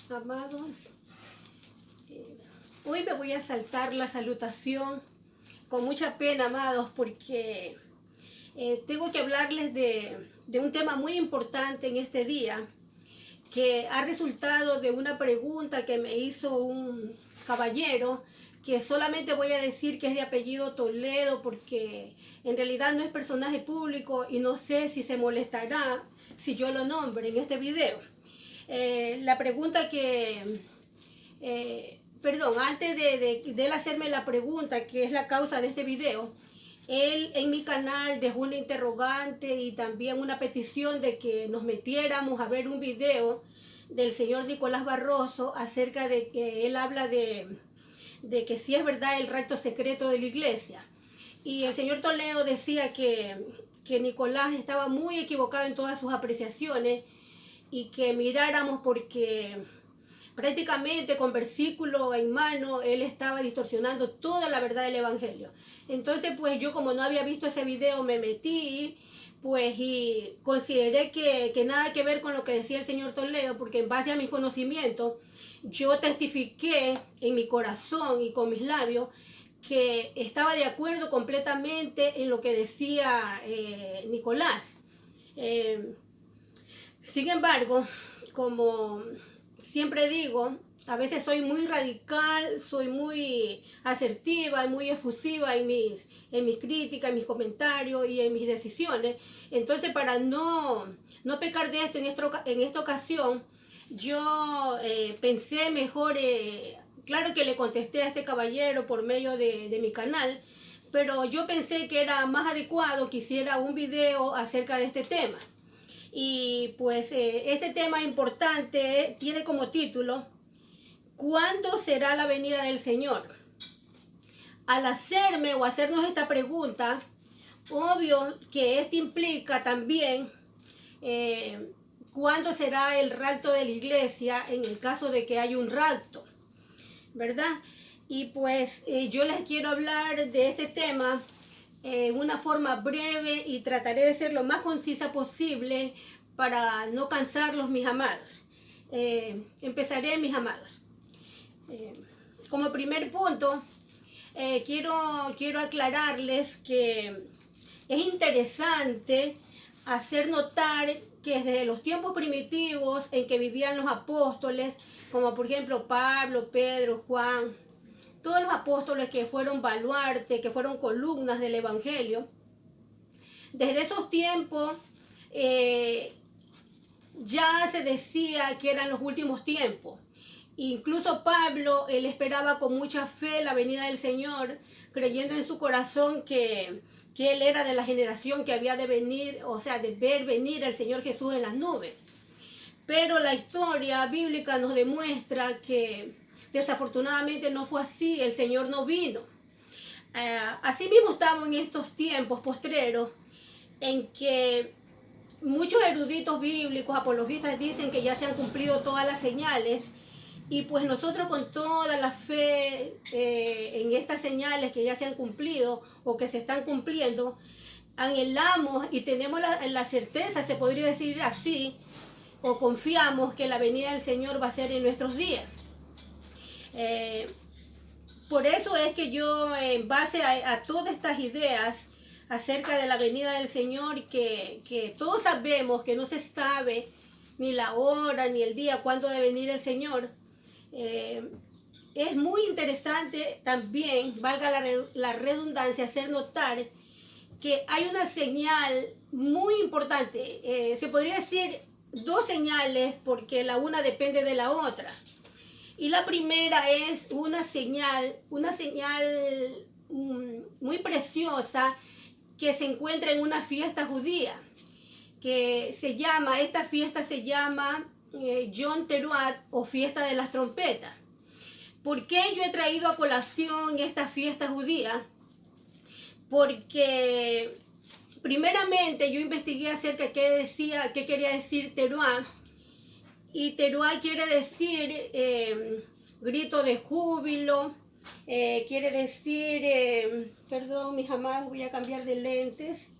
Amados, hoy me voy a saltar la salutación con mucha pena, amados, porque tengo que hablarles de un tema muy importante en este día, que ha resultado de una pregunta que me hizo un caballero, que solamente voy a decir que es de apellido Toledo, porque en realidad no es personaje público y no sé si se molestará si yo lo nombre en este video. La pregunta que... antes de él hacerme la pregunta, que es la causa de este video, él en mi canal dejó una interrogante y también una petición de que nos metiéramos a ver un video del señor Nicolás Barroso acerca de que él habla de que si es verdad el rapto secreto de la iglesia. Y el señor Toledo decía que Nicolás estaba muy equivocado en todas sus apreciaciones y que miráramos porque prácticamente con versículo en mano él estaba distorsionando toda la verdad del evangelio. Entonces pues yo, como no había visto ese video, me metí pues y consideré que nada que ver con lo que decía el señor Toledo, porque en base a mis conocimientos yo testifiqué en mi corazón y con mis labios que estaba de acuerdo completamente en lo que decía Nicolás. Sin embargo, como siempre digo, a veces soy muy radical, soy muy asertiva y muy efusiva en mis críticas, en mis comentarios y en mis decisiones. Entonces, para no pecar de esto en esta ocasión, yo pensé mejor, claro que le contesté a este caballero por medio de mi canal, pero yo pensé que era más adecuado que hiciera un video acerca de este tema. Y pues este tema importante tiene como título: ¿cuándo será la venida del Señor? Al hacerme o hacernos esta pregunta, obvio que esto implica también ¿cuándo será el rapto de la iglesia en el caso de que haya un rapto? ¿Verdad? Y pues yo les quiero hablar de este tema en una forma breve y trataré de ser lo más concisa posible para no cansarlos, mis amados. Empezaré, mis amados. Como primer punto, quiero aclararles que es interesante hacer notar que desde los tiempos primitivos en que vivían los apóstoles, como por ejemplo Pablo, Pedro, Juan, todos los apóstoles que fueron baluarte, que fueron columnas del evangelio, desde esos tiempos ya se decía que eran los últimos tiempos. Incluso Pablo, él esperaba con mucha fe la venida del Señor, creyendo en su corazón que él era de la generación que había de venir, o sea, de ver venir al Señor Jesús en las nubes. Pero la historia bíblica nos demuestra que desafortunadamente no fue así, el Señor no vino. Así mismo estamos en estos tiempos postreros en que muchos eruditos bíblicos, apologistas, dicen que ya se han cumplido todas las señales, y pues nosotros con toda la fe en estas señales que ya se han cumplido o que se están cumpliendo, anhelamos y tenemos la certeza, se podría decir así, o confiamos que la venida del Señor va a ser en nuestros días. Por eso es que yo, en base a todas estas ideas acerca de la venida del Señor, que todos sabemos que no se sabe ni la hora ni el día cuándo debe venir el Señor, es muy interesante también, valga la redundancia, hacer notar que hay una señal muy importante. Se podría decir dos señales, porque la una depende de la otra. Y la primera es una señal muy preciosa que se encuentra en una fiesta judía, esta fiesta se llama Yom Teruah, o fiesta de las trompetas. ¿Por qué yo he traído a colación esta fiesta judía? Porque primeramente yo investigué acerca de qué quería decir Teruah, y Teruah quiere decir grito de júbilo, quiere decir, perdón, mis amados, voy a cambiar de lentes,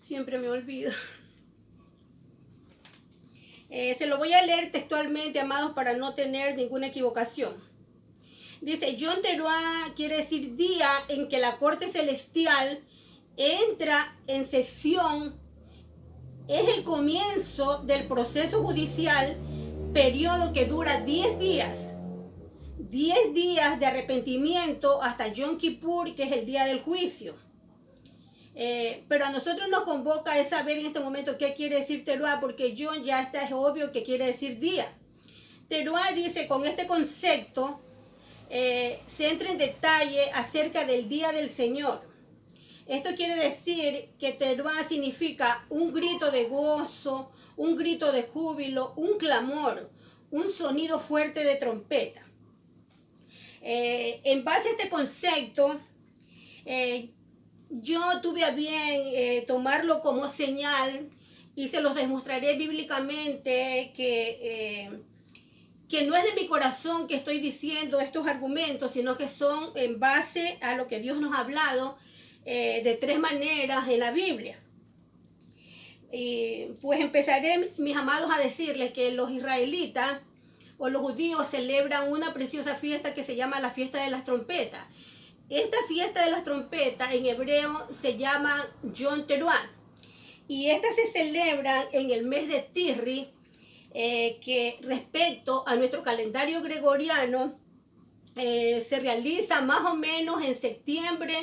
siempre me olvido. Se lo voy a leer textualmente, amados, para no tener ninguna equivocación. Dice, Yom Teruah quiere decir día en que la corte celestial entra en sesión. Es el comienzo del proceso judicial, periodo que dura 10 días. 10 días de arrepentimiento hasta Yom Kippur, que es el día del juicio. Pero a nosotros nos convoca es saber en este momento qué quiere decir Teruah, porque Yom ya está, es obvio que quiere decir día. Teruah dice, con este concepto se entra en detalle acerca del día del Señor. Esto quiere decir que Teruah significa un grito de gozo, un grito de júbilo, un clamor, un sonido fuerte de trompeta. En base a este concepto, yo tuve a bien tomarlo como señal y se los demostraré bíblicamente que no es de mi corazón que estoy diciendo estos argumentos, sino que son en base a lo que Dios nos ha hablado de 3 maneras en la Biblia. Y pues empezaré, mis amados, a decirles que los israelitas o los judíos celebran una preciosa fiesta que se llama la fiesta de las trompetas. Esta fiesta de las trompetas en hebreo se llama Yom Teruah. Y esta se celebra en el mes de Tisri, que respecto a nuestro calendario gregoriano, se realiza más o menos en septiembre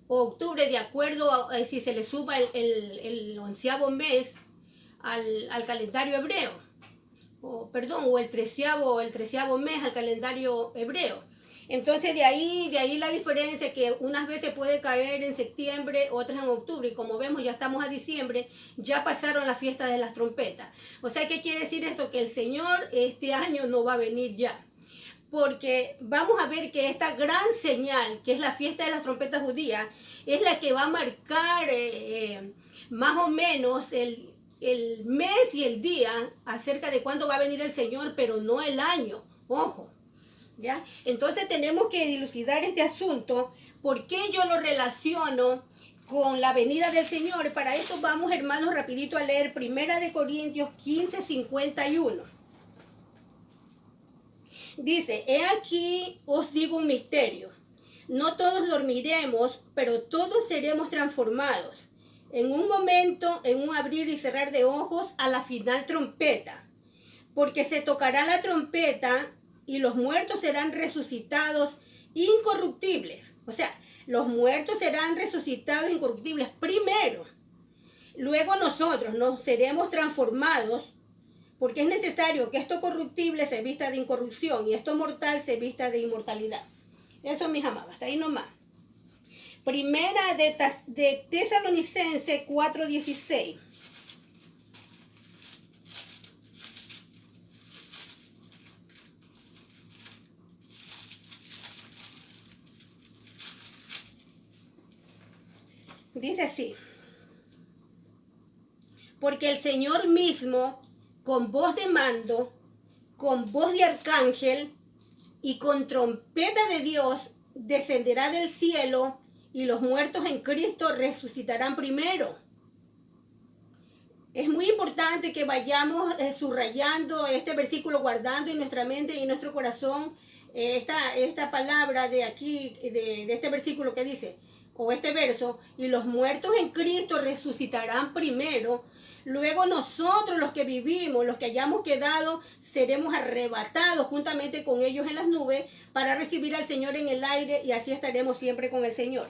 o octubre, de acuerdo a si se le suma el 11º mes al calendario hebreo, o el 13º mes al calendario hebreo. Entonces de ahí la diferencia, que unas veces puede caer en septiembre, otras en octubre, y como vemos ya estamos a diciembre, ya pasaron las fiestas de las trompetas. O sea, ¿qué quiere decir esto? Que el Señor este año no va a venir ya, porque vamos a ver que esta gran señal, que es la fiesta de las trompetas judías, es la que va a marcar más o menos el mes y el día acerca de cuándo va a venir el Señor, pero no el año, ojo. ¿Ya? Entonces tenemos que dilucidar este asunto. ¿Por qué yo lo relaciono con la venida del Señor? Para esto vamos, hermanos, rapidito a leer 1 Corintios 15:51. Dice, he aquí os digo un misterio. No todos dormiremos, pero todos seremos transformados. En un momento, en un abrir y cerrar de ojos, a la final trompeta. Porque se tocará la trompeta y los muertos serán resucitados incorruptibles. O sea, los muertos serán resucitados incorruptibles primero. Luego nosotros nos seremos transformados, porque es necesario que esto corruptible se vista de incorrupción y esto mortal se vista de inmortalidad. Eso, mis amados, hasta ahí nomás. Primera de Tesalonicenses 4:16. Dice así: porque el Señor mismo, con voz de mando, con voz de arcángel y con trompeta de Dios, descenderá del cielo, y los muertos en Cristo resucitarán primero. Es muy importante que vayamos subrayando este versículo, guardando en nuestra mente y en nuestro corazón esta palabra de aquí, de este versículo que dice, o este verso, y los muertos en Cristo resucitarán primero. Luego nosotros, los que vivimos, los que hayamos quedado, seremos arrebatados juntamente con ellos en las nubes para recibir al Señor en el aire, y así estaremos siempre con el Señor.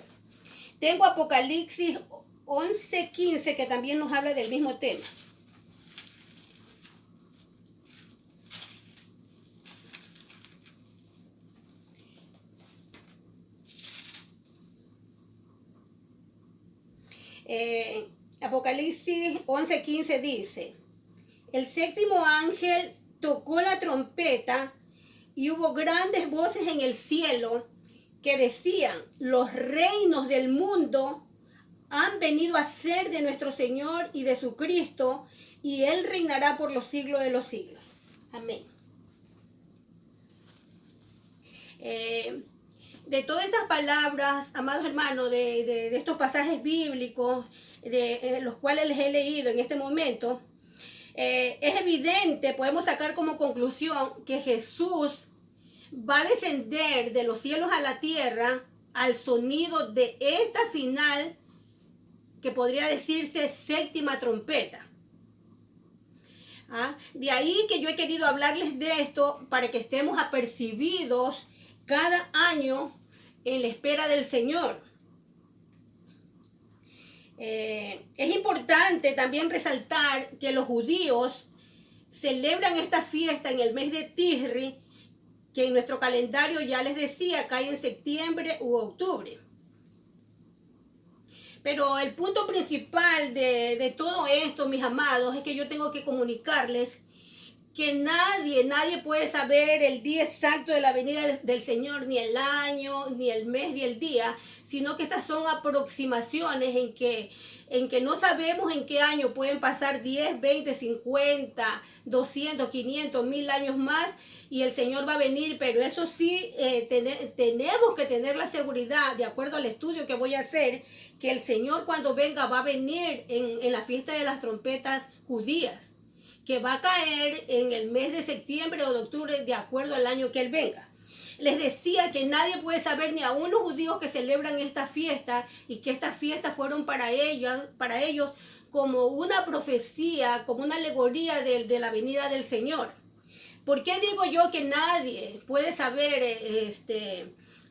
Tengo Apocalipsis 11:15, que también nos habla del mismo tema. Apocalipsis 11:15 dice: el 7º ángel tocó la trompeta y hubo grandes voces en el cielo que decían: los reinos del mundo han venido a ser de nuestro Señor y de su Cristo, y Él reinará por los siglos de los siglos. Amén. De todas estas palabras, amados hermanos, de estos pasajes bíblicos, de los cuales les he leído en este momento, Es evidente, podemos sacar como conclusión que Jesús va a descender de los cielos a la tierra al sonido de esta final, que podría decirse séptima trompeta. De ahí que yo he querido hablarles de esto para que estemos apercibidos cada año en la espera del Señor. Es importante también resaltar que los judíos celebran esta fiesta en el mes de Tisri, que en nuestro calendario, ya les decía, cae en septiembre u octubre. Pero el punto principal de todo esto, mis amados, es que yo tengo que comunicarles que nadie puede saber el día exacto de la venida del Señor, ni el año, ni el mes, ni el día, sino que estas son aproximaciones en que no sabemos en qué año pueden pasar 10, 20, 50, 200, 500, 1000 años más, y el Señor va a venir. Pero eso sí, tenemos que tener la seguridad, de acuerdo al estudio que voy a hacer, que el Señor cuando venga va a venir en la fiesta de las trompetas judías, que va a caer en el mes de septiembre o de octubre, de acuerdo al año que Él venga. Les decía que nadie puede saber, ni aun los judíos que celebran esta fiesta, y que estas fiestas fueron para ellos como una profecía, como una alegoría de la venida del Señor. ¿Por qué digo yo que nadie puede saber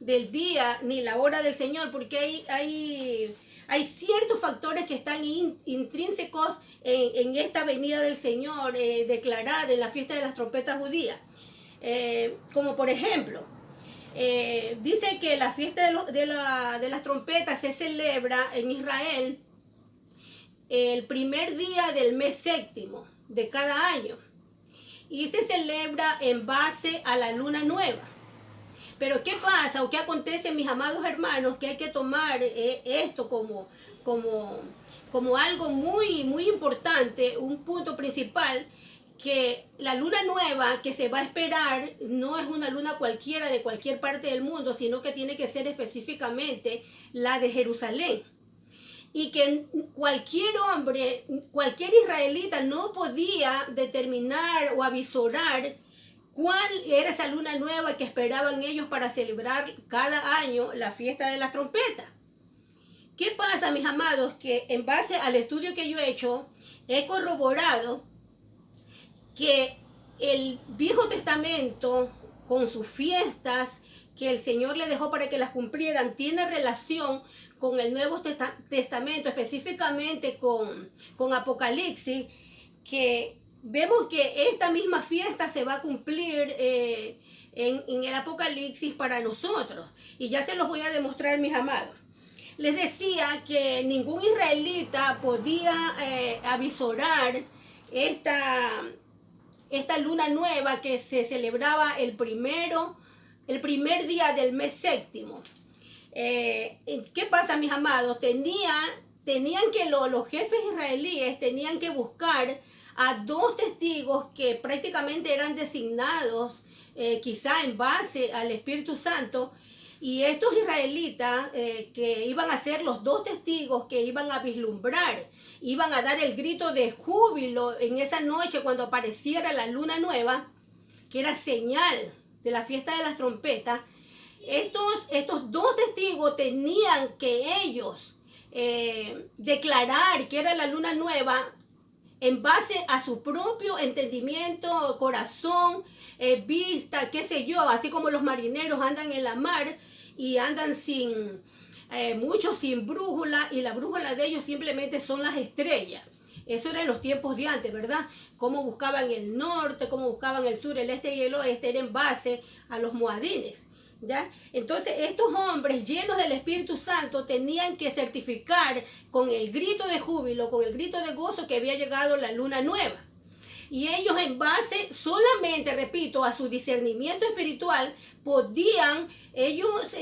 del día ni la hora del Señor? Porque hay ciertos factores que están intrínsecos en esta venida del Señor declarada en la fiesta de las trompetas judías. Como por ejemplo, dice que la fiesta de las trompetas se celebra en Israel el primer día del mes séptimo de cada año, y se celebra en base a la luna nueva. Pero ¿qué pasa o qué acontece, mis amados hermanos? Que hay que tomar esto como algo muy importante, un punto principal, que la luna nueva que se va a esperar no es una luna cualquiera de cualquier parte del mundo, sino que tiene que ser específicamente la de Jerusalén. Y que cualquier hombre, cualquier israelita no podía determinar o avisorar cuál era esa luna nueva que esperaban ellos para celebrar cada año la fiesta de las trompetas. ¿Qué pasa, mis amados? Que en base al estudio que yo he hecho, he corroborado que el Viejo Testamento, con sus fiestas que el Señor le dejó para que las cumplieran, tiene relación con el Nuevo Testamento, específicamente con Apocalipsis, que vemos que esta misma fiesta se va a cumplir en el Apocalipsis para nosotros. Y ya se los voy a demostrar, mis amados. Les decía que ningún israelita podía avisorar esta luna nueva que se celebraba el primer día del mes séptimo. ¿Qué pasa, mis amados? Tenían que los jefes israelíes tenían que buscar a dos testigos que prácticamente eran designados quizá en base al Espíritu Santo, y estos israelitas que iban a ser los dos testigos que iban a vislumbrar, iban a dar el grito de júbilo en esa noche cuando apareciera la luna nueva, que era señal de la fiesta de las trompetas. Estos dos testigos tenían que ellos declarar que era la luna nueva en base a su propio entendimiento, corazón, vista, qué sé yo, así como los marineros andan en la mar y andan muchos sin brújula, y la brújula de ellos simplemente son las estrellas. Eso era en los tiempos de antes, ¿verdad? Cómo buscaban el norte, cómo buscaban el sur, el este y el oeste, era en base a los moadines, ¿ya? Entonces estos hombres llenos del Espíritu Santo tenían que certificar con el grito de júbilo, con el grito de gozo, que había llegado la luna nueva. Y ellos, en base solamente, repito, a su discernimiento espiritual, podían ellos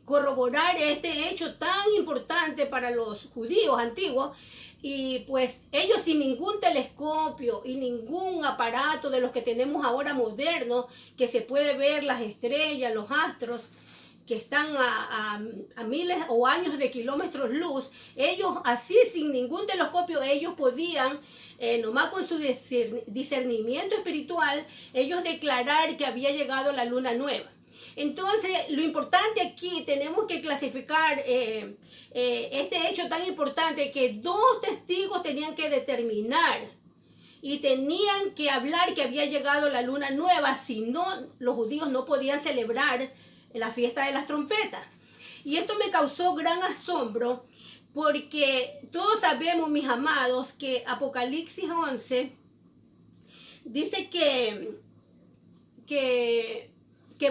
corroborar este hecho tan importante para los judíos antiguos. Y pues ellos, sin ningún telescopio y ningún aparato de los que tenemos ahora modernos, que se puede ver las estrellas, los astros, que están a miles o años de kilómetros luz, ellos así sin ningún telescopio, ellos podían, nomás con su discernimiento espiritual, ellos declarar que había llegado la luna nueva. Entonces, lo importante aquí, tenemos que clasificar este hecho tan importante que dos testigos tenían que determinar y tenían que hablar que había llegado la luna nueva, si no, los judíos no podían celebrar la fiesta de las trompetas. Y esto me causó gran asombro, porque todos sabemos, mis amados, que Apocalipsis 11 dice que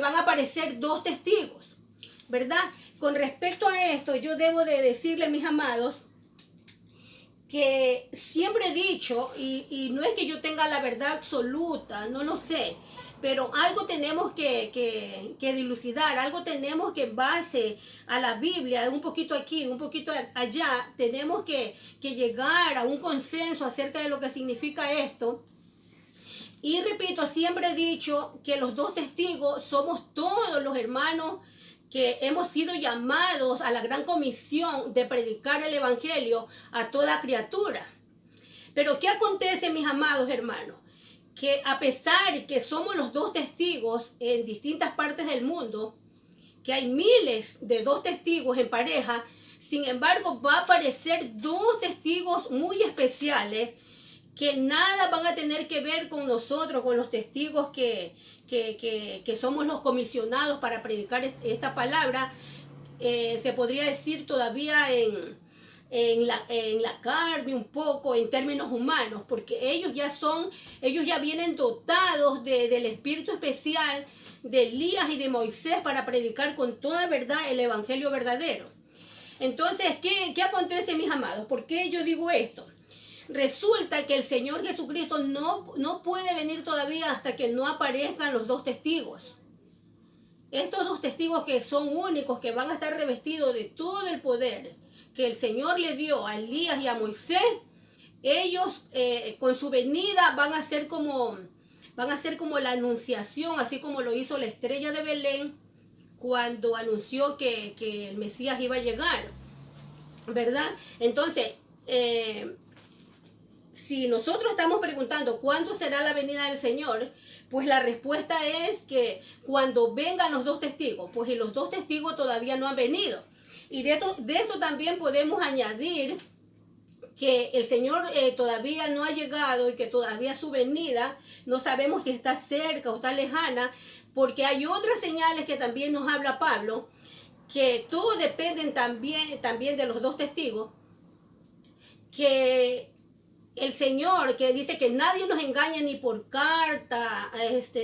van a aparecer dos testigos, ¿verdad? Con respecto a esto, yo debo de decirle, mis amados, que siempre he dicho, y no es que yo tenga la verdad absoluta, no lo sé, pero algo tenemos que dilucidar, algo tenemos que en base a la Biblia, un poquito aquí, un poquito allá, tenemos que llegar a un consenso acerca de lo que significa esto. Y repito, siempre he dicho que los dos testigos somos todos los hermanos que hemos sido llamados a la gran comisión de predicar el evangelio a toda criatura. Pero ¿qué acontece, mis amados hermanos? Que a pesar que somos los dos testigos en distintas partes del mundo, que hay miles de dos testigos en pareja, sin embargo va a aparecer dos testigos muy especiales que nada van a tener que ver con nosotros, con los testigos que somos los comisionados para predicar esta palabra. Se podría decir todavía en la carne un poco, en términos humanos, porque ellos ya vienen dotados del espíritu especial de Elías y de Moisés para predicar con toda verdad el evangelio verdadero. Entonces, ¿qué acontece, mis amados? ¿Por qué yo digo esto? Resulta que el Señor Jesucristo no puede venir todavía hasta que no aparezcan los dos testigos. Estos dos testigos que son únicos, que van a estar revestidos de todo el poder que el Señor le dio a Elías y a Moisés, ellos con su venida van a ser como la anunciación, así como lo hizo la estrella de Belén cuando anunció que el Mesías iba a llegar, ¿verdad? Entonces, si nosotros estamos preguntando cuándo será la venida del Señor, pues la respuesta es que cuando vengan los dos testigos, pues y los dos testigos todavía no han venido. Y de esto también podemos añadir que el Señor todavía no ha llegado y que todavía su venida no sabemos si está cerca o está lejana, porque hay otras señales que también nos habla Pablo, que todo dependen también de los dos testigos, que el Señor, que dice que nadie nos engaña ni por carta,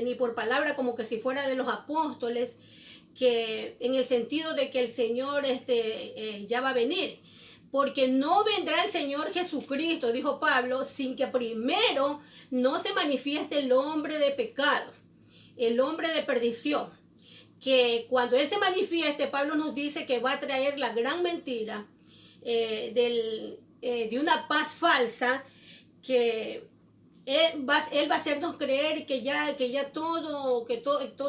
ni por palabra, como que si fuera de los apóstoles, que en el sentido de que el Señor ya va a venir. Porque no vendrá el Señor Jesucristo, dijo Pablo, sin que primero no se manifieste el hombre de pecado, el hombre de perdición. Que cuando Él se manifieste, Pablo nos dice que va a traer la gran mentira de una paz falsa, que Él va a hacernos creer que ya todo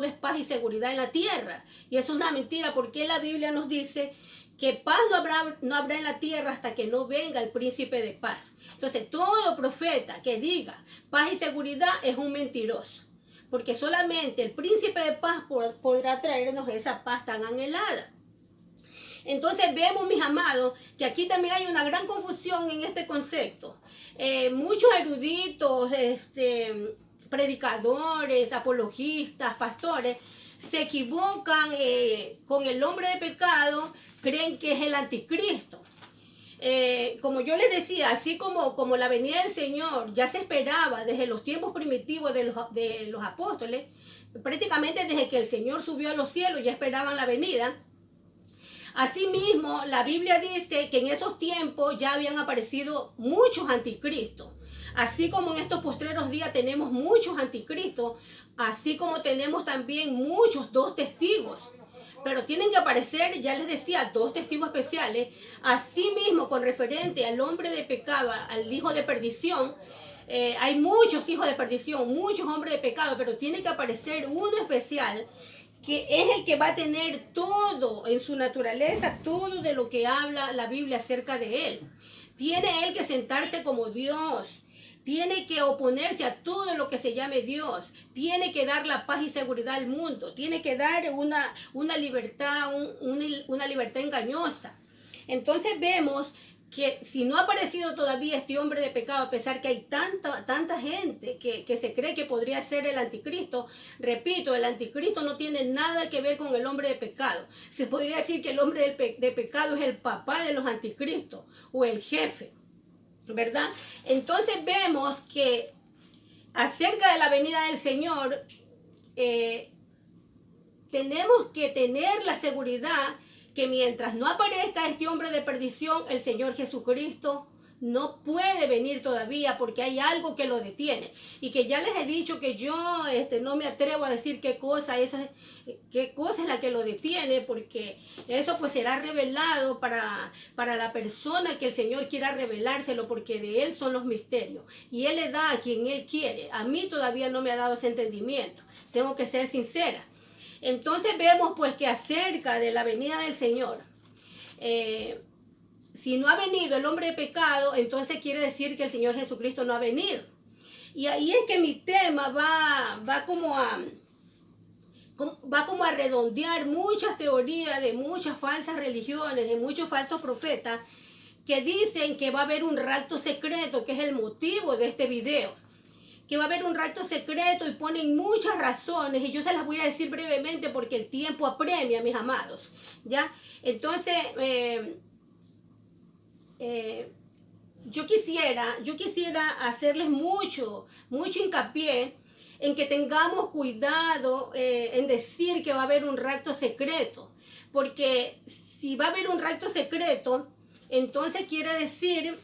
es paz y seguridad en la tierra. Y eso es una mentira, porque la Biblia nos dice que paz no habrá en la tierra hasta que no venga el príncipe de paz. Entonces, todo profeta que diga paz y seguridad es un mentiroso, porque solamente el príncipe de paz podrá traernos esa paz tan anhelada. Entonces vemos, mis amados, que aquí también hay una gran confusión en este concepto. Muchos eruditos, predicadores, apologistas, pastores, se equivocan con el hombre de pecado, creen que es el anticristo. Como yo les decía, así como la venida del Señor ya se esperaba desde los tiempos primitivos de los apóstoles, prácticamente desde que el Señor subió a los cielos ya esperaban la venida. Asimismo, la Biblia dice que en esos tiempos ya habían aparecido muchos anticristos. Así como en estos postreros días tenemos muchos anticristos, así como tenemos también muchos dos testigos. Pero tienen que aparecer, ya les decía, dos testigos especiales. Asimismo, con referente al hombre de pecado, al hijo de perdición, hay muchos hijos de perdición, muchos hombres de pecado, pero tiene que aparecer uno especial que es el que va a tener todo en su naturaleza, todo de lo que habla la Biblia acerca de él. Tiene él que sentarse como Dios. Tiene que oponerse a todo lo que se llame Dios. Tiene que dar la paz y seguridad al mundo. Tiene que dar una libertad, una libertad engañosa. Entonces vemos que si no ha aparecido todavía este hombre de pecado, a pesar que hay tanta gente que se cree que podría ser el anticristo, repito, el anticristo no tiene nada que ver con el hombre de pecado. Se podría decir que el hombre de pecado es el papá de los anticristos o el jefe, ¿verdad? Entonces vemos que acerca de la venida del Señor, tenemos que tener la seguridad que mientras no aparezca este hombre de perdición, el Señor Jesucristo no puede venir todavía porque hay algo que lo detiene. Y que ya les he dicho que yo no me atrevo a decir qué cosa es la que lo detiene, porque eso pues será revelado para la persona que el Señor quiera revelárselo, porque de Él son los misterios. Y Él le da a quien Él quiere. A mí todavía no me ha dado ese entendimiento. Tengo que ser sincera. Entonces vemos pues que acerca de la venida del Señor, si no ha venido el hombre de pecado, entonces quiere decir que el Señor Jesucristo no ha venido. Y ahí es que mi tema va como a redondear muchas teorías de muchas falsas religiones, de muchos falsos profetas que dicen que va a haber un rapto secreto, que es el motivo de este video. Que va a haber un rapto secreto y ponen muchas razones y yo se las voy a decir brevemente porque el tiempo apremia, mis amados, ¿ya? Entonces, yo quisiera hacerles mucho hincapié en que tengamos cuidado en decir que va a haber un rapto secreto, porque si va a haber un rapto secreto, entonces quiere decir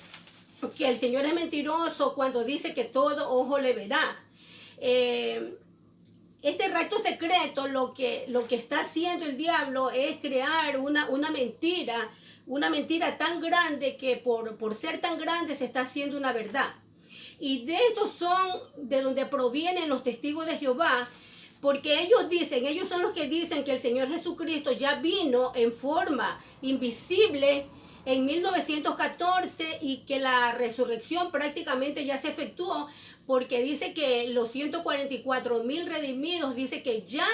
que el Señor es mentiroso cuando dice que todo ojo le verá. Este rapto secreto lo que está haciendo el diablo es crear una mentira tan grande que por ser tan grande se está haciendo una verdad. Y de estos son de donde provienen los testigos de Jehová, porque ellos son los que dicen que el Señor Jesucristo ya vino en forma invisible en 1914 y que la resurrección prácticamente ya se efectuó, porque dice que los 144,000 redimidos, dice que ya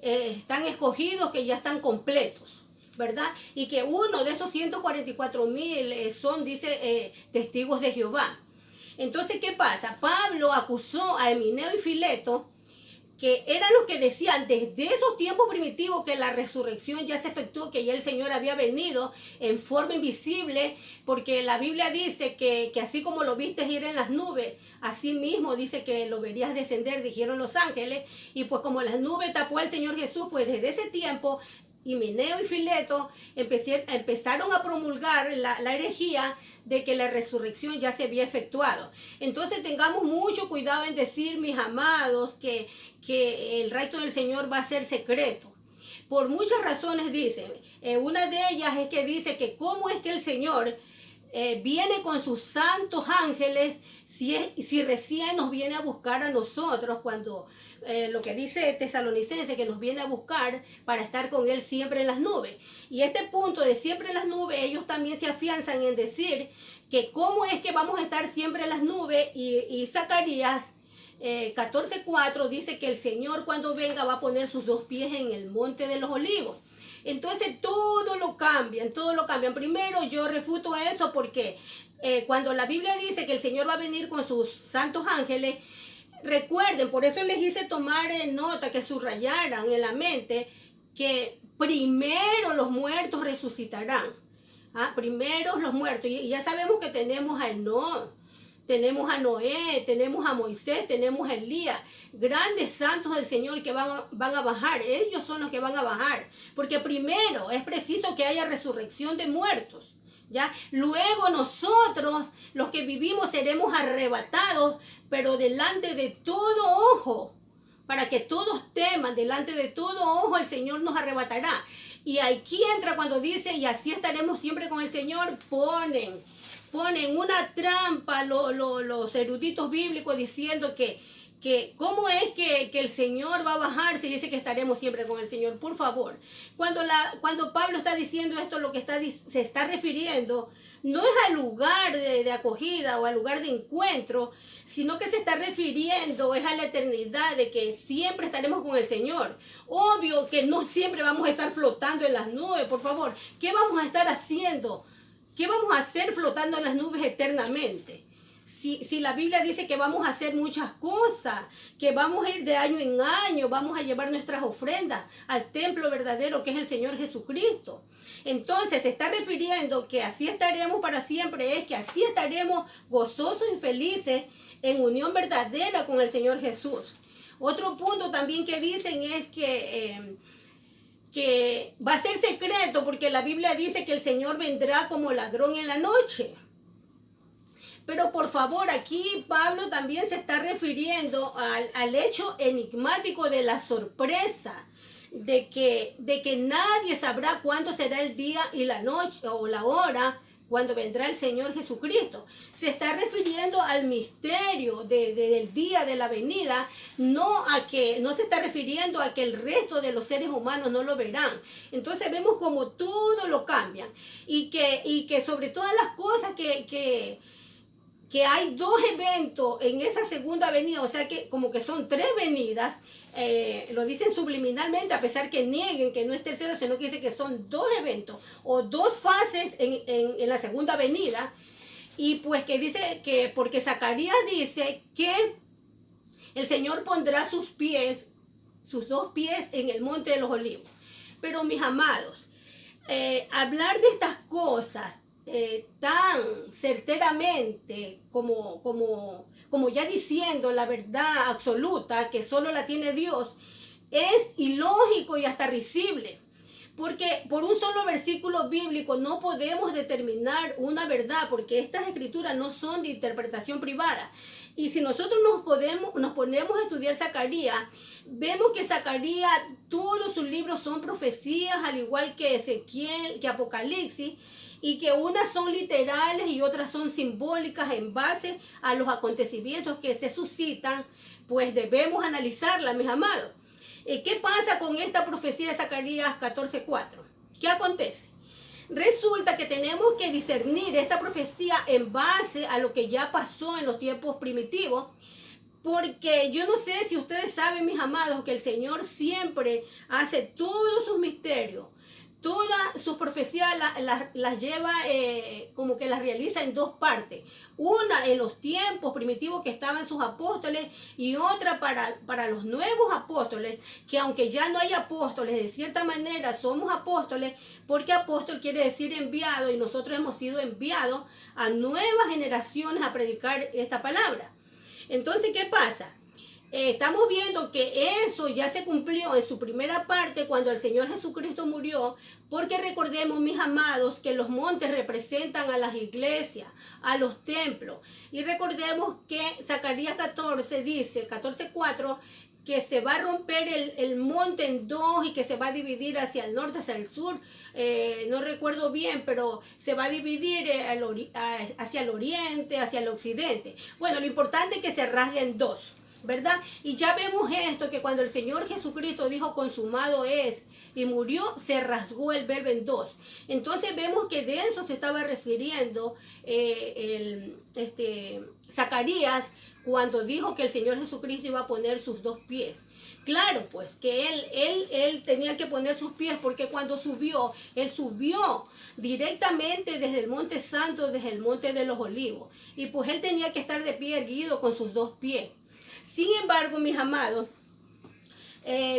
están escogidos, que ya están completos, ¿verdad? Y que uno de esos 144,000 son, dice, testigos de Jehová. Entonces, ¿qué pasa? Pablo acusó a Emineo y Fileto, que eran los que decían desde esos tiempos primitivos que la resurrección ya se efectuó, que ya el Señor había venido en forma invisible, porque la Biblia dice que así como lo viste ir en las nubes, así mismo dice que lo verías descender, dijeron los ángeles, y pues como las nubes tapó al Señor Jesús, pues desde ese tiempo Himeneo y Fileto empezaron a promulgar la herejía de que la resurrección ya se había efectuado. Entonces tengamos mucho cuidado en decir, mis amados, que el rapto del Señor va a ser secreto. Por muchas razones dicen. Una de ellas es que dice que cómo es que el Señor viene con sus santos ángeles si recién nos viene a buscar a nosotros, cuando lo que dice Tesalonicense, que nos viene a buscar para estar con Él siempre en las nubes. Y este punto de siempre en las nubes, ellos también se afianzan en decir que cómo es que vamos a estar siempre en las nubes, y Zacarías 14:4 dice que el Señor cuando venga va a poner sus dos pies en el monte de los olivos. Entonces todo lo cambian. Primero yo refuto eso porque cuando la Biblia dice que el Señor va a venir con sus santos ángeles, recuerden, por eso les hice tomar nota, que subrayaran en la mente que primero los muertos resucitarán. Primero los muertos. Y ya sabemos que tenemos a Enoc, tenemos a Noé, tenemos a Moisés, tenemos a Elías, grandes santos del Señor que van a bajar. Ellos son los que van a bajar, porque primero es preciso que haya resurrección de muertos, ¿ya? Luego nosotros, los que vivimos, seremos arrebatados, pero delante de todo ojo, para que todos teman, delante de todo ojo el Señor nos arrebatará. Y aquí entra cuando dice, y así estaremos siempre con el Señor, ponen ponen una trampa los eruditos bíblicos diciendo que cómo es que el Señor va a bajarse y dice que estaremos siempre con el Señor. Por favor, cuando Pablo está diciendo esto, lo que se está refiriendo no es al lugar de acogida o al lugar de encuentro, sino que se está refiriendo es a la eternidad, de que siempre estaremos con el Señor. Obvio que no siempre vamos a estar flotando en las nubes, por favor. ¿Qué vamos a estar haciendo? ¿Qué vamos a hacer flotando en las nubes eternamente? Si la Biblia dice que vamos a hacer muchas cosas, que vamos a ir de año en año, vamos a llevar nuestras ofrendas al templo verdadero que es el Señor Jesucristo. Entonces se está refiriendo que así estaremos para siempre, es que así estaremos gozosos y felices en unión verdadera con el Señor Jesús. Otro punto también que dicen es que va a ser secreto, porque la Biblia dice que el Señor vendrá como ladrón en la noche. Pero por favor, aquí Pablo también se está refiriendo al hecho enigmático de la sorpresa, de que nadie sabrá cuándo será el día y la noche o la hora cuando vendrá el Señor Jesucristo. Se está refiriendo al misterio del día de la venida, no se está refiriendo a que el resto de los seres humanos no lo verán. Entonces vemos como todo lo cambian y que sobre todas las cosas que hay dos eventos en esa segunda venida, o sea que como que son tres venidas, lo dicen subliminalmente, a pesar que nieguen que no es tercero, sino que dice que son dos eventos o dos fases en la segunda venida. Y pues que dice que, porque Zacarías dice que el Señor pondrá sus dos pies en el monte de los olivos. Pero mis amados, hablar de estas cosas tan certeramente como ya diciendo la verdad absoluta que solo la tiene Dios, es ilógico y hasta risible, porque por un solo versículo bíblico no podemos determinar una verdad, porque estas escrituras no son de interpretación privada. Y si nosotros nos ponemos a estudiar Zacarías, vemos que Zacarías, todos sus libros son profecías, al igual que Ezequiel, que Apocalipsis, y que unas son literales y otras son simbólicas en base a los acontecimientos que se suscitan, pues debemos analizarlas, mis amados. ¿Qué pasa con esta profecía de Zacarías 14:4? ¿Qué acontece? Resulta que tenemos que discernir esta profecía en base a lo que ya pasó en los tiempos primitivos, porque yo no sé si ustedes saben, mis amados, que el Señor siempre hace todos sus misterios, todas sus profecías las lleva, como que las realiza en dos partes. Una en los tiempos primitivos que estaban sus apóstoles y otra para los nuevos apóstoles, que aunque ya no hay apóstoles, de cierta manera somos apóstoles, porque apóstol quiere decir enviado, y nosotros hemos sido enviados a nuevas generaciones a predicar esta palabra. Entonces, ¿qué pasa? Estamos viendo que eso ya se cumplió en su primera parte cuando el Señor Jesucristo murió, porque recordemos, mis amados, que los montes representan a las iglesias, a los templos. Y recordemos que Zacarías 14 dice, 14:4, que se va a romper el monte en dos y que se va a dividir hacia el norte, hacia el sur. No recuerdo bien, pero se va a dividir hacia el oriente, hacia el occidente. Bueno, lo importante es que se rasgue en dos, ¿verdad? Y ya vemos esto, que cuando el Señor Jesucristo dijo consumado es y murió, se rasgó el verbo en dos. Entonces vemos que de eso se estaba refiriendo Zacarías cuando dijo que el Señor Jesucristo iba a poner sus dos pies. Claro, pues que él tenía que poner sus pies, porque cuando subió, él subió directamente desde el Monte Santo, desde el Monte de los Olivos. Y pues él tenía que estar de pie erguido con sus dos pies. Sin embargo, mis amados,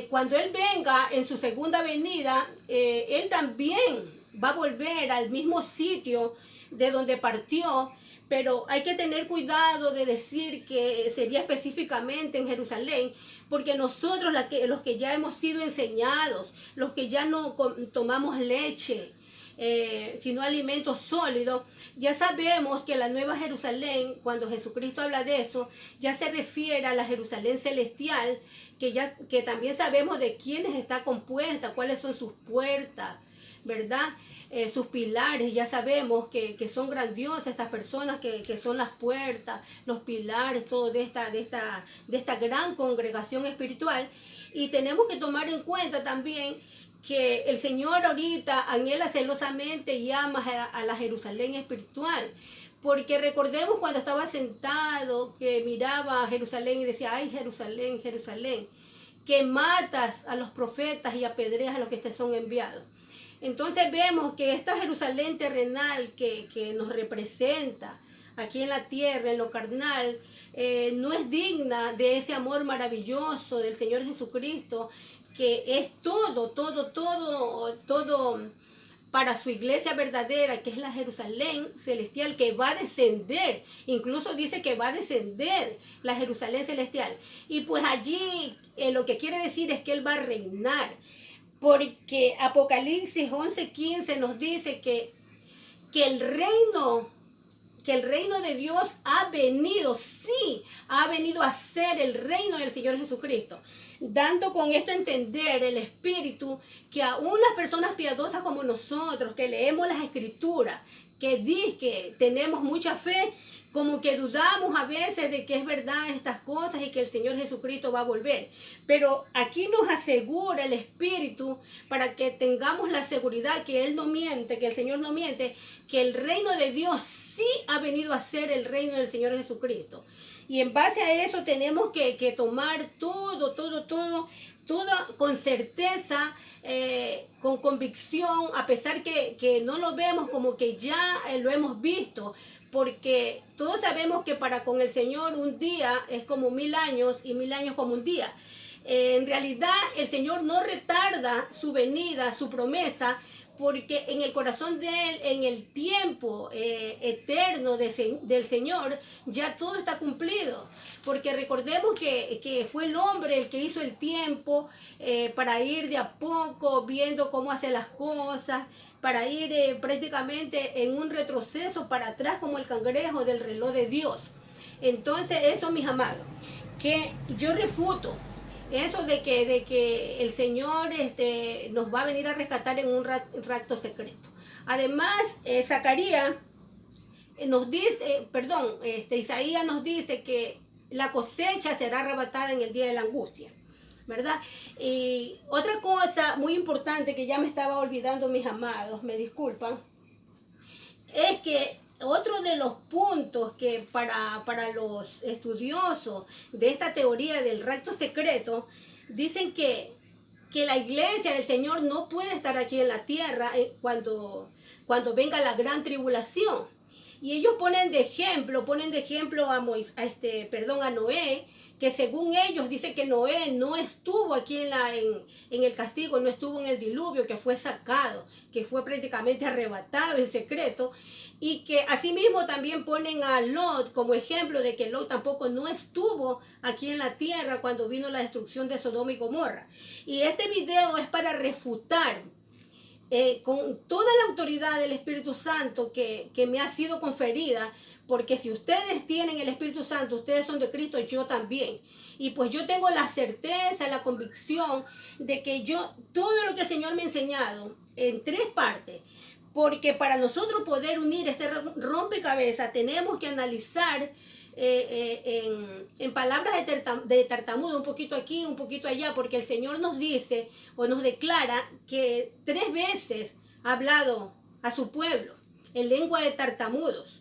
cuando Él venga en su segunda venida, Él también va a volver al mismo sitio de donde partió, pero hay que tener cuidado de decir que sería específicamente en Jerusalén, porque nosotros los que ya hemos sido enseñados, los que ya no tomamos leche, sino alimentos sólidos, ya sabemos que la Nueva Jerusalén, cuando Jesucristo habla de eso, ya se refiere a la Jerusalén celestial, que también sabemos de quiénes está compuesta, cuáles son sus puertas, ¿verdad? Sus pilares, ya sabemos que son grandiosas estas personas que son las puertas, los pilares, todo de esta gran congregación espiritual. Y tenemos que tomar en cuenta también que el Señor ahorita anhela celosamente y ama a la Jerusalén espiritual. Porque recordemos cuando estaba sentado, que miraba a Jerusalén y decía, ay Jerusalén, Jerusalén, que matas a los profetas y apedreas a los que te son enviados. Entonces vemos que esta Jerusalén terrenal que nos representa aquí en la tierra, en lo carnal, no es digna de ese amor maravilloso del Señor Jesucristo, que es todo para su iglesia verdadera, que es la Jerusalén celestial, que va a descender. Incluso dice que va a descender la Jerusalén celestial. Y pues allí lo que quiere decir es que Él va a reinar. Porque Apocalipsis 11:15 nos dice que el reino de Dios ha venido, sí, ha venido a ser el reino del Señor Jesucristo. Dando con esto a entender el Espíritu que aún las personas piadosas como nosotros, que leemos las Escrituras, que tenemos mucha fe, como que dudamos a veces de que es verdad estas cosas y que el Señor Jesucristo va a volver. Pero aquí nos asegura el Espíritu para que tengamos la seguridad que Él no miente, que el Señor no miente, que el reino de Dios sí ha venido a ser el reino del Señor Jesucristo. Y en base a eso tenemos que tomar todo con certeza, con convicción, a pesar que no lo vemos como que ya lo hemos visto. Porque todos sabemos que para con el Señor un día es como 1000 años y 1000 años como un día. En realidad el Señor no retarda su venida, su promesa, porque en el corazón de Él, en el tiempo eterno del Señor, ya todo está cumplido. Porque recordemos que fue el hombre el que hizo el tiempo para ir de a poco viendo cómo hace las cosas, para ir prácticamente en un retroceso para atrás como el cangrejo del reloj de Dios. Entonces eso, mis amados, que yo refuto eso de que el Señor nos va a venir a rescatar en un rapto secreto. Además, Isaías nos dice que la cosecha será arrebatada en el día de la angustia, ¿verdad? Y otra cosa muy importante que ya me estaba olvidando, mis amados, me disculpan, es que otro de los puntos que para los estudiosos de esta teoría del rapto secreto, dicen que la iglesia del Señor no puede estar aquí en la tierra cuando venga la gran tribulación. Y ellos ponen de ejemplo a Noé, que según ellos dice que Noé no estuvo aquí en el castigo, no estuvo en el diluvio, que fue sacado, que fue prácticamente arrebatado en secreto. Y que asimismo también ponen a Lot como ejemplo de que Lot tampoco no estuvo aquí en la tierra cuando vino la destrucción de Sodoma y Gomorra. Y este video es para refutar con toda la autoridad del Espíritu Santo que me ha sido conferida, porque si ustedes tienen el Espíritu Santo, ustedes son de Cristo, yo también. Y pues yo tengo la certeza, la convicción de que todo lo que el Señor me ha enseñado en 3 partes, porque para nosotros poder unir este rompecabezas tenemos que analizar en palabras de tartamudo, un poquito aquí, un poquito allá, porque el Señor nos dice o nos declara que 3 veces ha hablado a su pueblo en lengua de tartamudos,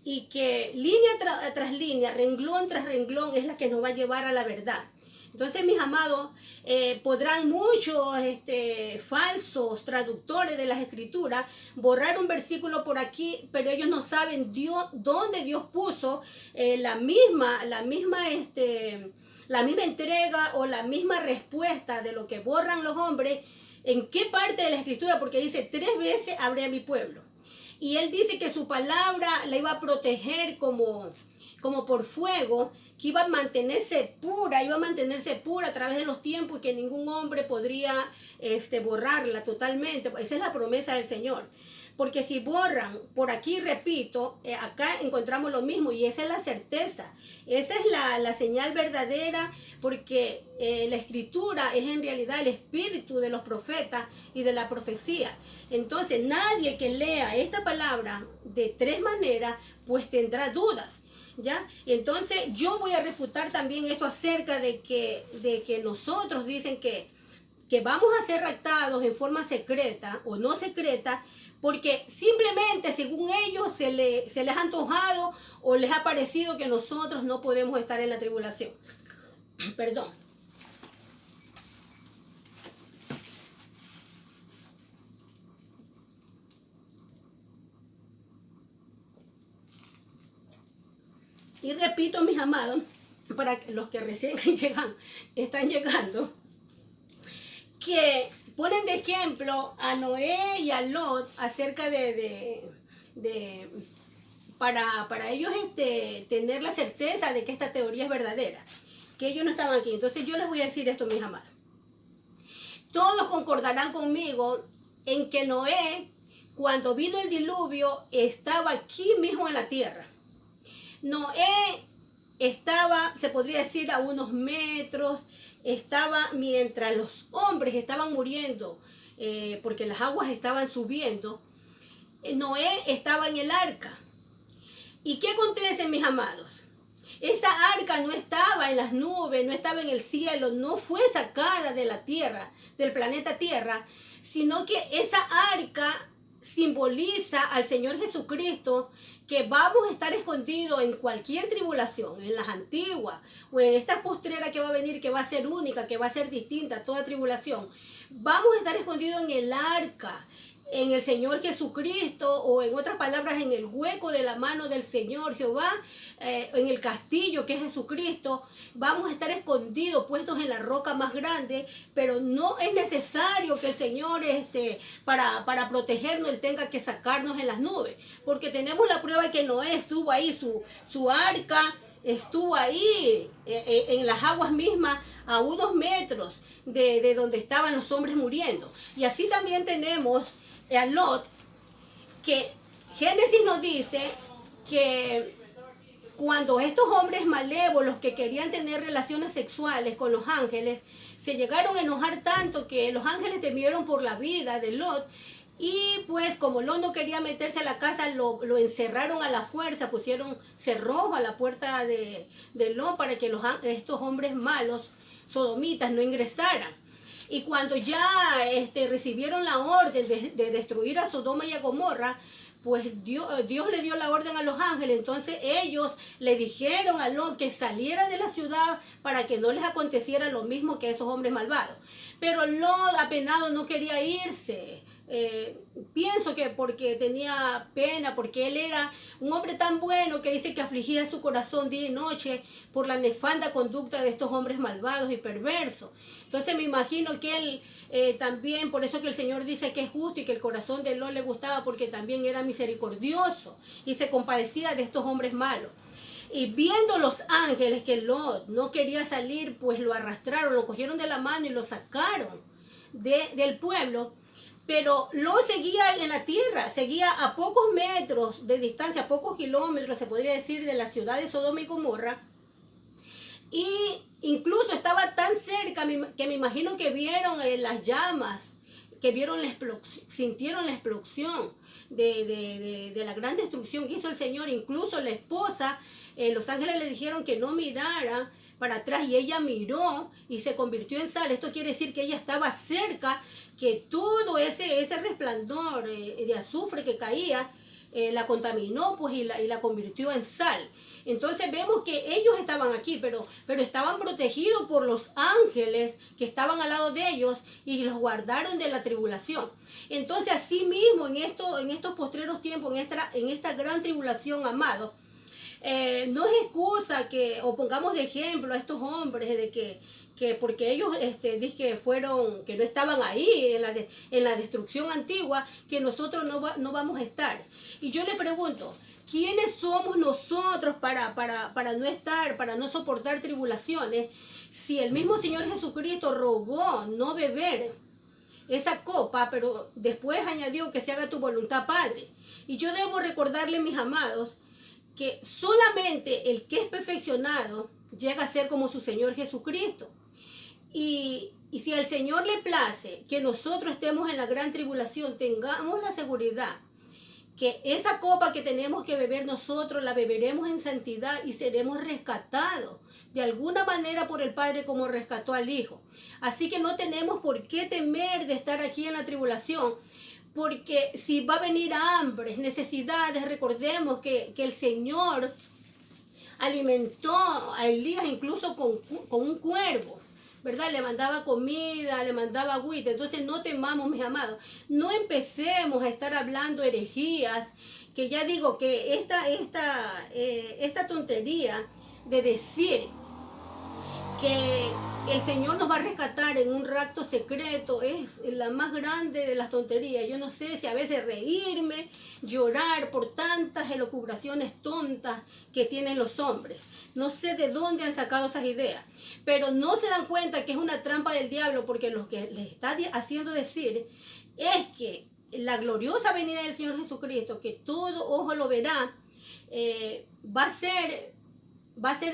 y que línea tras línea, renglón tras renglón es la que nos va a llevar a la verdad. Entonces, mis amados, podrán muchos falsos traductores de las Escrituras borrar un versículo por aquí, pero ellos no saben dónde Dios puso la misma entrega o la misma respuesta de lo que borran los hombres, en qué parte de la Escritura, porque dice 3 veces hablé a mi pueblo. Y Él dice que su palabra la iba a proteger como por fuego, que iba a mantenerse pura a través de los tiempos y que ningún hombre podría borrarla totalmente. Esa es la promesa del Señor. Porque si borran, por aquí repito, acá encontramos lo mismo y esa es la certeza. Esa es la señal verdadera porque la escritura es en realidad el espíritu de los profetas y de la profecía. Entonces nadie que lea esta palabra de tres maneras pues tendrá dudas. ¿Ya? Entonces yo voy a refutar también esto acerca de que nosotros dicen que vamos a ser raptados en forma secreta o no secreta, porque simplemente según ellos se les ha antojado o les ha parecido que nosotros no podemos estar en la tribulación. Perdón. Y repito, mis amados, para los que recién están llegando, que ponen de ejemplo a Noé y a Lot acerca para ellos tener la certeza de que esta teoría es verdadera, que ellos no estaban aquí. Entonces yo les voy a decir esto, mis amados. Todos concordarán conmigo en que Noé, cuando vino el diluvio, estaba aquí mismo en la tierra. Noé estaba, se podría decir, a unos metros, estaba mientras los hombres estaban muriendo, porque las aguas estaban subiendo. Noé estaba en el arca. ¿Y qué acontece, mis amados? Esa arca no estaba en las nubes, no estaba en el cielo, no fue sacada de la tierra, del planeta Tierra, sino que esa arca simboliza al Señor Jesucristo, que vamos a estar escondidos en cualquier tribulación, en las antiguas o en esta postrera que va a venir, que va a ser única, que va a ser distinta a toda tribulación. Vamos a estar escondidos en el arca, en el Señor Jesucristo, o en otras palabras, en el hueco de la mano del Señor Jehová, en el castillo que es Jesucristo. Vamos a estar escondidos, puestos en la roca más grande, pero no es necesario que el Señor, para protegernos, Él tenga que sacarnos en las nubes, porque tenemos la prueba de que Noé estuvo ahí, su arca estuvo ahí en las aguas mismas, a unos metros de donde estaban los hombres muriendo. Y así también tenemos a Lot, que Génesis nos dice que cuando estos hombres malévolos que querían tener relaciones sexuales con los ángeles, se llegaron a enojar tanto que los ángeles temieron por la vida de Lot. Y pues como Lot no quería meterse a la casa, lo encerraron a la fuerza, pusieron cerrojo a la puerta de Lot para que estos hombres malos, sodomitas, no ingresaran. Y cuando ya recibieron la orden de destruir a Sodoma y a Gomorra, pues Dios le dio la orden a los ángeles. Entonces ellos le dijeron a Lot que saliera de la ciudad para que no les aconteciera lo mismo que a esos hombres malvados. Pero Lot, apenado, no quería irse. Pienso que porque tenía pena, porque él era un hombre tan bueno que dice que afligía su corazón día y noche por la nefanda conducta de estos hombres malvados y perversos. Entonces me imagino que él también, por eso que el Señor dice que es justo y que el corazón de Lot le gustaba, porque también era misericordioso y se compadecía de estos hombres malos. Y viendo los ángeles que Lot no quería salir, pues lo arrastraron, lo cogieron de la mano y lo sacaron del pueblo. Pero Lot seguía en la tierra, seguía a pocos metros de distancia, a pocos kilómetros, se podría decir, de la ciudad de Sodoma y Gomorra. Y incluso estaba tan cerca que me imagino que vieron las llamas, que sintieron la explosión de la gran destrucción que hizo el Señor. Incluso la esposa, los ángeles le dijeron que no mirara para atrás y ella miró y se convirtió en sal. Esto quiere decir que ella estaba cerca, que todo ese resplandor de azufre que caía la contaminó, pues, y la convirtió en sal. Entonces vemos que ellos estaban aquí, pero estaban protegidos por los ángeles que estaban al lado de ellos y los guardaron de la tribulación. Entonces así mismo en estos postreros tiempos, en esta gran tribulación, amado, no es excusa o pongamos de ejemplo a estos hombres de que porque ellos que no estaban ahí en la destrucción antigua, que nosotros no vamos a estar. Y yo le pregunto, ¿quiénes somos nosotros para no estar, para no soportar tribulaciones, si el mismo Señor Jesucristo rogó no beber esa copa, pero después añadió que se haga tu voluntad, Padre. Y yo debo recordarle, mis amados, que solamente el que es perfeccionado llega a ser como su Señor Jesucristo. Y si al Señor le place que nosotros estemos en la gran tribulación, tengamos la seguridad que esa copa que tenemos que beber nosotros, la beberemos en santidad y seremos rescatados de alguna manera por el Padre como rescató al Hijo. Así que no tenemos por qué temer de estar aquí en la tribulación, porque si va a venir hambre, necesidades, recordemos que el Señor alimentó a Elías incluso con un cuervo, ¿verdad? Le mandaba comida, le mandaba agüita. Entonces no temamos, mis amados. No empecemos a estar hablando herejías, que ya digo que esta tontería de decir que el Señor nos va a rescatar en un rapto secreto es la más grande de las tonterías. Yo no sé si a veces reírme, llorar por tantas elucubraciones tontas que tienen los hombres. No sé de dónde han sacado esas ideas, pero no se dan cuenta que es una trampa del diablo, porque lo que les está haciendo decir es que la gloriosa venida del Señor Jesucristo, que todo ojo lo verá, va a ser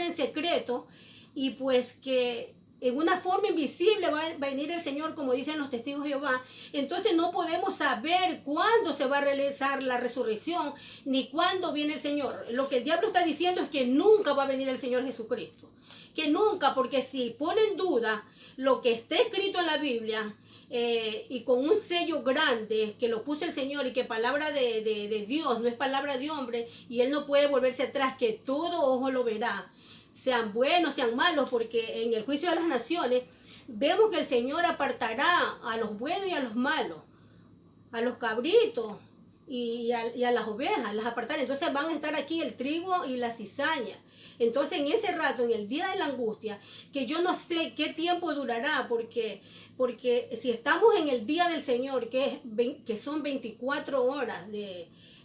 en secreto, y pues que en una forma invisible va a venir el Señor, como dicen los testigos de Jehová. Entonces no podemos saber cuándo se va a realizar la resurrección, ni cuándo viene el Señor. Lo que el diablo está diciendo es que nunca va a venir el Señor Jesucristo. Que nunca, porque si pone en duda lo que está escrito en la Biblia, y con un sello grande que lo puso el Señor, y que palabra de Dios no es palabra de hombre, y Él no puede volverse atrás, que todo ojo lo verá, sean buenos, sean malos, porque en el juicio de las naciones vemos que el Señor apartará a los buenos y a los malos, a los cabritos y a las ovejas, las apartará. Entonces van a estar aquí el trigo y la cizaña. Entonces en ese rato, en el día de la angustia, que yo no sé qué tiempo durará, porque si estamos en el día del Señor, que son 24 horas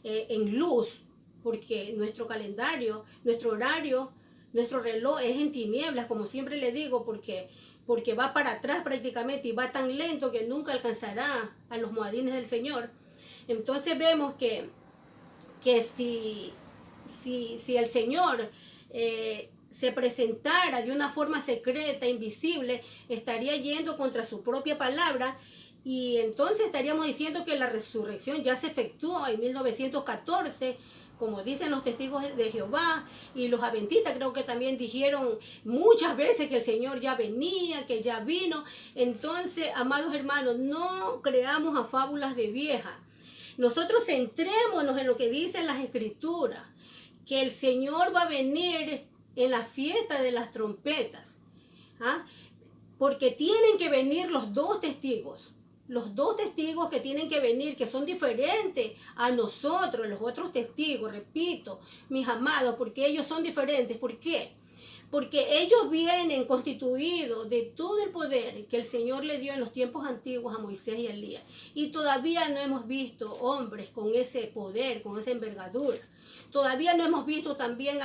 en luz, porque nuestro calendario, nuestro horario, nuestro reloj es en tinieblas, como siempre le digo, porque va para atrás prácticamente, y va tan lento que nunca alcanzará a los moadines del Señor. Entonces vemos que si el Señor se presentara de una forma secreta, invisible, estaría yendo contra su propia palabra, y entonces estaríamos diciendo que la resurrección ya se efectuó en 1914, como dicen los testigos de Jehová, y los adventistas creo que también dijeron muchas veces que el Señor ya venía, que ya vino. Entonces, amados hermanos, no creamos a fábulas de vieja. Nosotros centrémonos en lo que dicen las Escrituras, que el Señor va a venir en la fiesta de las trompetas, ¿ah? Porque tienen que venir los dos testigos que tienen que venir, que son diferentes a nosotros, los otros testigos, repito, mis amados, porque ellos son diferentes. ¿Por qué? Porque ellos vienen constituidos de todo el poder que el Señor le dio en los tiempos antiguos a Moisés y a Elías. Y todavía no hemos visto hombres con ese poder, con esa envergadura. Todavía no hemos visto también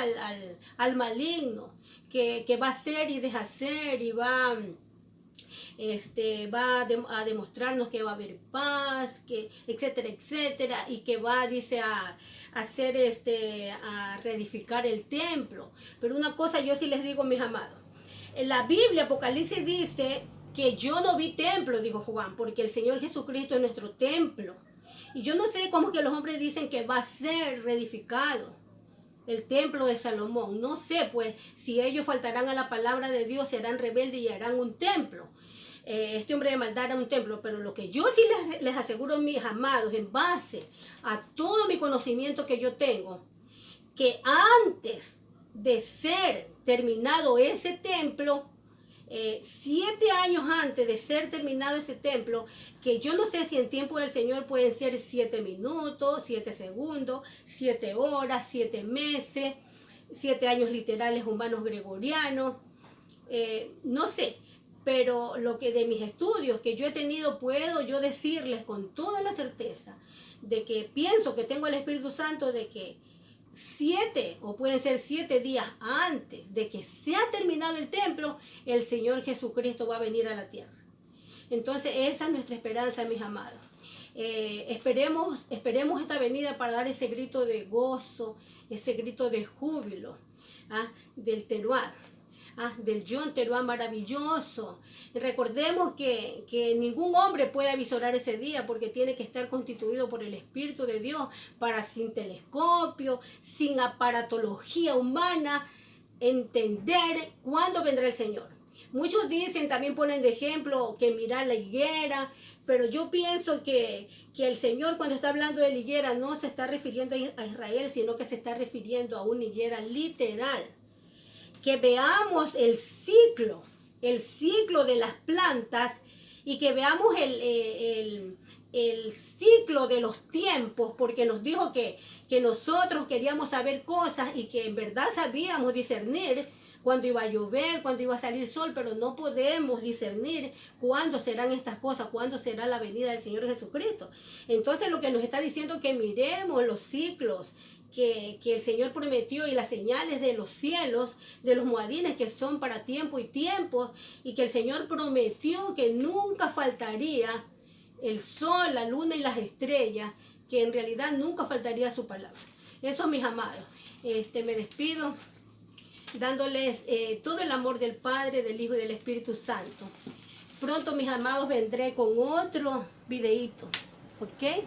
al maligno que va a hacer y deshacer, y va a demostrarnos que va a haber paz, que etcétera, etcétera, y que va, dice, a reedificar el templo. Pero una cosa yo sí les digo, mis amados, en la Biblia, Apocalipsis dice que yo no vi templo, dijo Juan, porque el Señor Jesucristo es nuestro templo. Y yo no sé cómo es que los hombres dicen que va a ser reedificado el templo de Salomón. No sé, pues, si ellos faltarán a la palabra de Dios, serán rebeldes y harán un templo. Este hombre de maldad era un templo. Pero lo que yo sí les aseguro, mis amados, en base a todo mi conocimiento que yo tengo, que antes de ser terminado ese templo, 7 años antes de ser terminado ese templo, que yo no sé si en tiempo del Señor pueden ser 7 minutos, 7 segundos, 7 horas, 7 meses, 7 años literales humanos gregorianos, no sé. Pero lo que de mis estudios que yo he tenido, puedo yo decirles con toda la certeza de que pienso que tengo el Espíritu Santo, de que 7 o pueden ser 7 días antes de que sea terminado el templo, el Señor Jesucristo va a venir a la tierra. Entonces esa es nuestra esperanza, mis amados. Esperemos esta venida para dar ese grito de gozo, ese grito de júbilo, del Teruá, del Yom Teruá maravilloso. Y recordemos que ningún hombre puede avisorar ese día porque tiene que estar constituido por el Espíritu de Dios para, sin telescopio, sin aparatología humana, entender cuándo vendrá el Señor. Muchos dicen, también ponen de ejemplo que mirar la higuera, pero yo pienso que el Señor, cuando está hablando de la higuera, no se está refiriendo a Israel, sino que se está refiriendo a una higuera literal. Que veamos el ciclo de las plantas y que veamos el ciclo de los tiempos, porque nos dijo que nosotros queríamos saber cosas y que en verdad sabíamos discernir cuándo iba a llover, cuándo iba a salir sol, pero no podemos discernir cuándo serán estas cosas, cuándo será la venida del Señor Jesucristo. Entonces lo que nos está diciendo es que miremos los ciclos que el Señor prometió y las señales de los cielos, de los muadines que son para tiempo y tiempo, y que el Señor prometió que nunca faltaría el sol, la luna y las estrellas, que en realidad nunca faltaría su palabra. Eso, mis amados, me despido dándoles todo el amor del Padre, del Hijo y del Espíritu Santo. Pronto, mis amados, vendré con otro videíto, ¿ok?